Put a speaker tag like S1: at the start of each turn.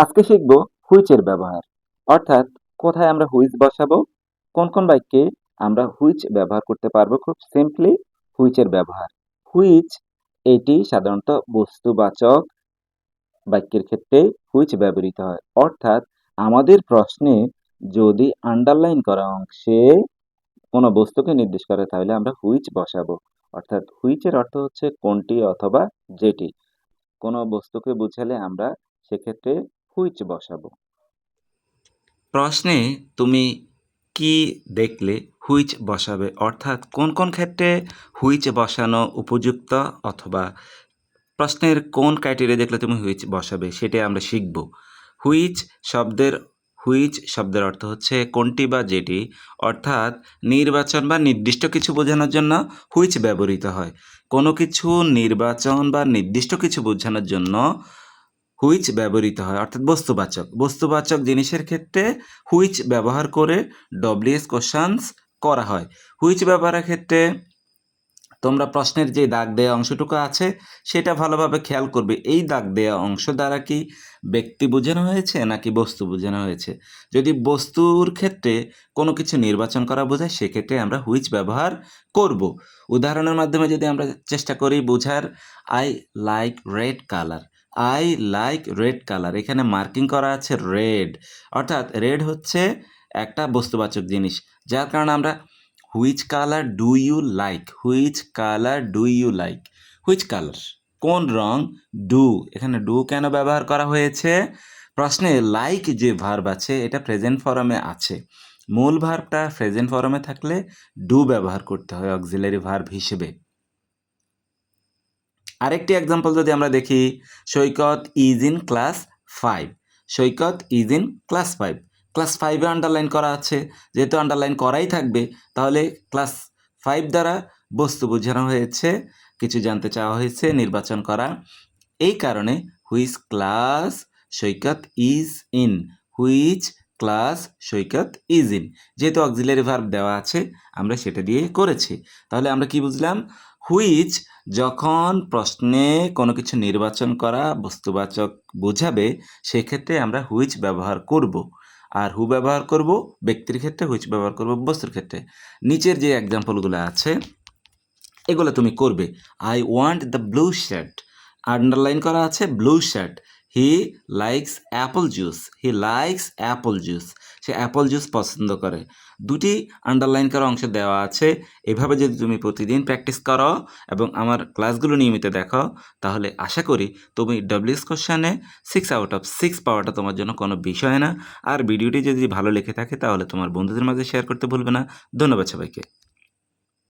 S1: আজকে শিখব হুইচের ব্যবহার, অর্থাৎ কোথায় আমরা হুইচ বসাবো, কোন কোন বাক্যে আমরা হুইচ ব্যবহার করতে পারবো। খুব সিম্পলি হুইচের ব্যবহার। হুইচ এটি সাধারণত বস্তুবাচক বাক্যের ক্ষেত্রে হুইচ ব্যবহৃত হয়, অর্থাৎ আমাদের প্রশ্নে যদি আন্ডারলাইন করা অংশে কোনো বস্তুকে নির্দেশ করে তাহলে আমরা হুইচ বসাবো। অর্থাৎ হুইচের অর্থ হচ্ছে কোনটি অথবা যেটি। কোনো বস্তুকে বুঝালে আমরা সেক্ষেত্রে হুইচ বসাবো। প্রশ্নে তুমি কি দেখলে হুইচ বসাবে, অর্থাৎ কোন কোন ক্ষেত্রে হুইচ বসানো উপযুক্ত, অথবা প্রশ্নের কোন ক্রাইটেরিয়া দেখলে তুমি হুইচ বসাবে সেটা আমরা শিখব। হুইচ শব্দের হুইচ শব্দের অর্থ হচ্ছে কোনটি বা যেটি, অর্থাৎ নির্বাচন বা নির্দিষ্ট কিছু বোঝানোর জন্য হুইচ ব্যবহৃত হয়। কোনো কিছু নির্বাচন বা নির্দিষ্ট কিছু বোঝানোর জন্য হুইচ ব্যবহৃত হয়, অর্থাৎ বস্তুবাচক জিনিসের ক্ষেত্রে হুইচ ব্যবহার করে ডব্লিউএস কোশ্চেন্স করা হয়। হুইচ ব্যবহারের ক্ষেত্রে তোমরা প্রশ্নের যে দাগ দেওয়া অংশটুকু আছে সেটা ভালোভাবে খেয়াল করবে। এই দাগ দেওয়া অংশ দ্বারা কি ব্যক্তি বোঝানো হয়েছে নাকি বস্তু বোঝানো হয়েছে। যদি বস্তুর ক্ষেত্রে কোনো কিছু নির্বাচন করা বোঝায় সেক্ষেত্রে আমরা হুইচ ব্যবহার করব। উদাহরণের মাধ্যমে যদি আমরা চেষ্টা করি বোঝার, I like red colour. I like red colour, এখানে মার্কিং করা আছে রেড, অর্থাৎ রেড হচ্ছে একটা বস্তুবাচক জিনিস, যার কারণে আমরা which colour do you like, which colour do you like, which colour কোন রং, ডু, এখানে ডু কেন ব্যবহার করা হয়েছে, প্রশ্নে লাইক যে ভার্ব আছে এটা প্রেজেন্ট ফর্মে আছে, মূল ভার্বটা প্রেজেন্ট ফর্মে থাকলে ডু ব্যবহার করতে হয় অক্সিলারি ভার্ব হিসেবে। আরেকটি এক্সাম্পল যদি আমরা দেখি, Saikat is in class 5। Saikat is in class 5, class 5-এ আন্ডারলাইন করা আছে, যেহেতু আন্ডারলাইন করাই থাকবে তাহলে ক্লাস 5 দ্বারা বস্তু বোঝানো হয়েছে, কিছু জানতে চাওয়া হয়েছে, নির্বাচন করা। এই কারণে which class Saikat is in, which class Saikat is in, যেহেতু অক্সিলারি ভার্ব দেওয়া আছে আমরা সেটা দিয়ে করেছি। তাহলে আমরা কি বুঝলাম, হুইচ যখন প্রশ্নে কোনো কিছু নির্বাচন করা বস্তুবাচক বোঝাবে সেক্ষেত্রে আমরা হুইচ ব্যবহার করব, আর হু ব্যবহার করব ব্যক্তির ক্ষেত্রে, হুইচ ব্যবহার করব বস্তুর ক্ষেত্রে। নিচের যে এক্সাম্পলগুলো আছে এগুলো তুমি করবে। I want the blue shirt, underline করা আছে blue shirt. He likes Apple juice, he likes Apple juice, say Apple juice পছন্দ করে। দুটি আন্ডারলাইন করা অংশ দেওয়া আছে। এভাবে যদি তুমি প্রতিদিন প্র্যাকটিস করো এবং আমার ক্লাসগুলো নিয়মিত দেখো তাহলে আশা করি তুমি ডব্লিউএস কোশ্চেনে 6/6 পাওয়াটা তোমার জন্য কোনো বিষয় না। আর ভিডিওটি যদি ভালো লেগে থাকে তাহলে তোমার বন্ধুদের মাঝে শেয়ার করতে ভুলবে না। ধন্যবাদ সবাইকে।